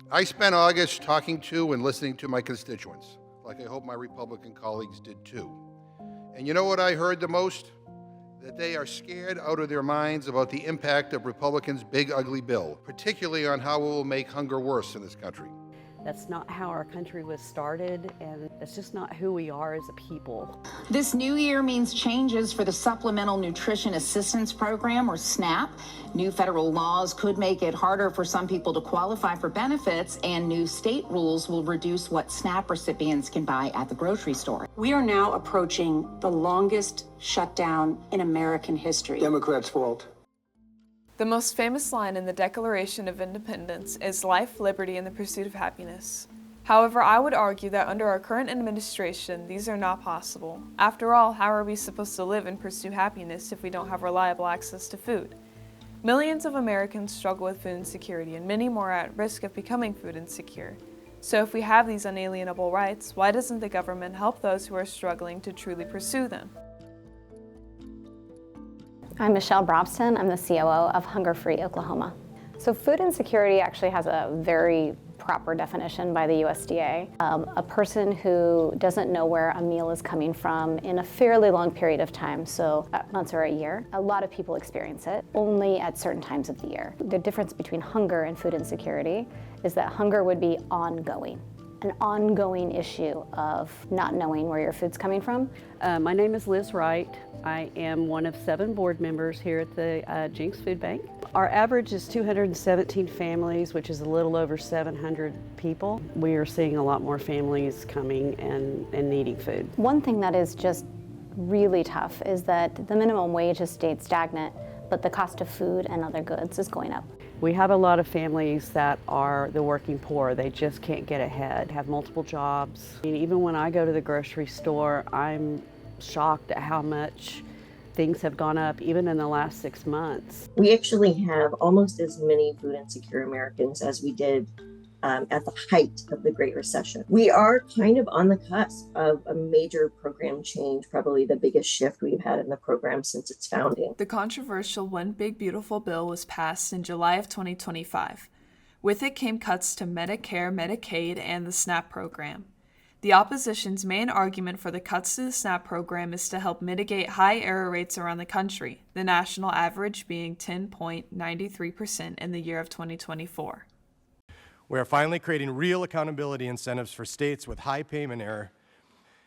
I spent August talking to and listening to my constituents, like I hope my Republican colleagues did too. And you know what I heard the most? That they are scared out of their minds about the impact of Republicans' big ugly bill, particularly on how it will make hunger worse in this country. That's not how our country was started, and that's just not who we are as a people. This new year means changes for the Supplemental Nutrition Assistance Program, or SNAP. New federal laws could make it harder for some people to qualify for benefits, and new state rules will reduce what SNAP recipients can buy at the grocery store. We are now approaching the longest shutdown in American history. Democrats' fault. The most famous line in the Declaration of Independence is life, liberty, and the pursuit of happiness. However, I would argue that under our current administration, these are not possible. After all, how are we supposed to live and pursue happiness if we don't have reliable access to food? Millions of Americans struggle with food insecurity, and many more are at risk of becoming food insecure. So if we have these unalienable rights, why doesn't the government help those who are struggling to truly pursue them? I'm Michelle Brobston. I'm the COO of Hunger Free Oklahoma. So food insecurity actually has a very proper definition by the USDA. A person who doesn't know where a meal is coming from in a fairly long period of time, so months or a year. A lot of people experience it only at certain times of the year. The difference between hunger and food insecurity is that hunger would be ongoing. An ongoing issue of not knowing where your food's coming from. My name is Liz Wright. I am one of 7 board members here at the Jenks Food Bank. Our average is 217 families, which is a little over 700 people. We are seeing a lot more families coming and needing food. One thing that is just really tough is that the minimum wage has stayed stagnant, but the cost of food and other goods is going up. We have a lot of families that are the working poor. They just can't get ahead, have multiple jobs. I mean, even when I go to the grocery store, I'm shocked at how much things have gone up even in the last 6 months. We actually have almost as many food insecure Americans as we did at the height of the Great Recession. We are kind of on the cusp of a major program change, probably the biggest shift we've had in the program since its founding. The controversial One Big Beautiful Bill was passed in July of 2025. With it came cuts to Medicare, Medicaid, and the SNAP program. The opposition's main argument for the cuts to the SNAP program is to help mitigate high error rates around the country, the national average being 10.93% in the year of 2024. We are finally creating real accountability incentives for states with high payment error,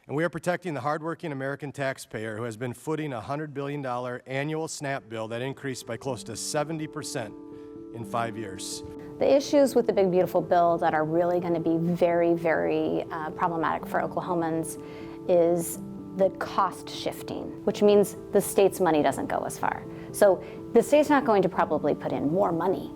and we are protecting the hardworking American taxpayer who has been footing a $100 billion annual SNAP bill that increased by close to 70% in 5 years. The issues with the Big Beautiful Bill that are really going to be very, very problematic for Oklahomans is the cost shifting, which means the state's money doesn't go as far. So the state's not going to probably put in more money.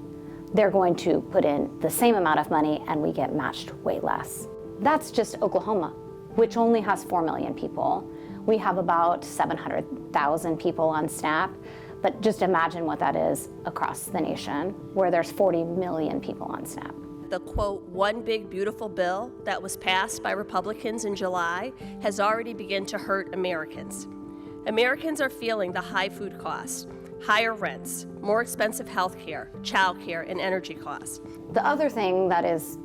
They're going to put in the same amount of money and we get matched way less. That's just Oklahoma, which only has 4 million people. We have about 700,000 people on SNAP, but just imagine what that is across the nation, where there's 40 million people on SNAP. The quote, One Big Beautiful Bill that was passed by Republicans in July has already begun to hurt Americans. Americans are feeling the high food costs, higher rents, more expensive health care, child care, and energy costs. The other thing that is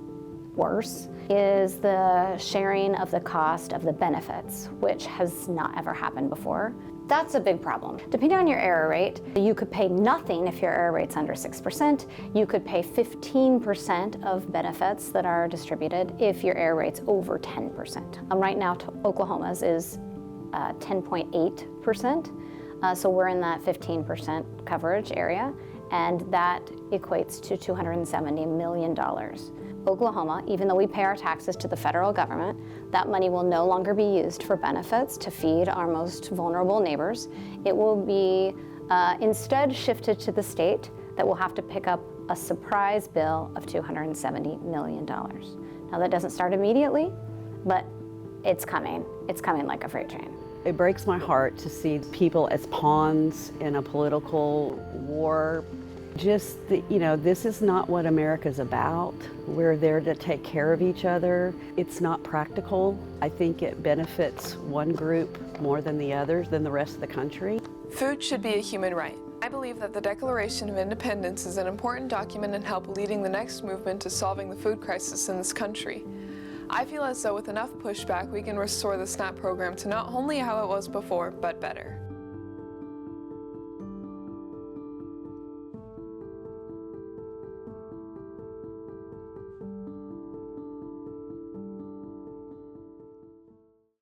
worse is the sharing of the cost of the benefits, which has not ever happened before. That's a big problem. Depending on your error rate, you could pay nothing if your error rate's under 6%. You could pay 15% of benefits that are distributed if your error rate's over 10%. Right now, Oklahoma's is 10.8%. So we're in that 15% coverage area, and that equates to $270 million. Oklahoma, even though we pay our taxes to the federal government, that money will no longer be used for benefits to feed our most vulnerable neighbors. It will be instead shifted to the state that will have to pick up a surprise bill of $270 million. Now that doesn't start immediately, but it's coming. It's coming like a freight train. It breaks my heart to see people as pawns in a political war. Just, this is not what America's about. We're there to take care of each other. It's not practical. I think it benefits one group more than the others, than the rest of the country. Food should be a human right. I believe that the Declaration of Independence is an important document and help leading the next movement to solving the food crisis in this country. I feel as though with enough pushback, we can restore the SNAP program to not only how it was before, but better.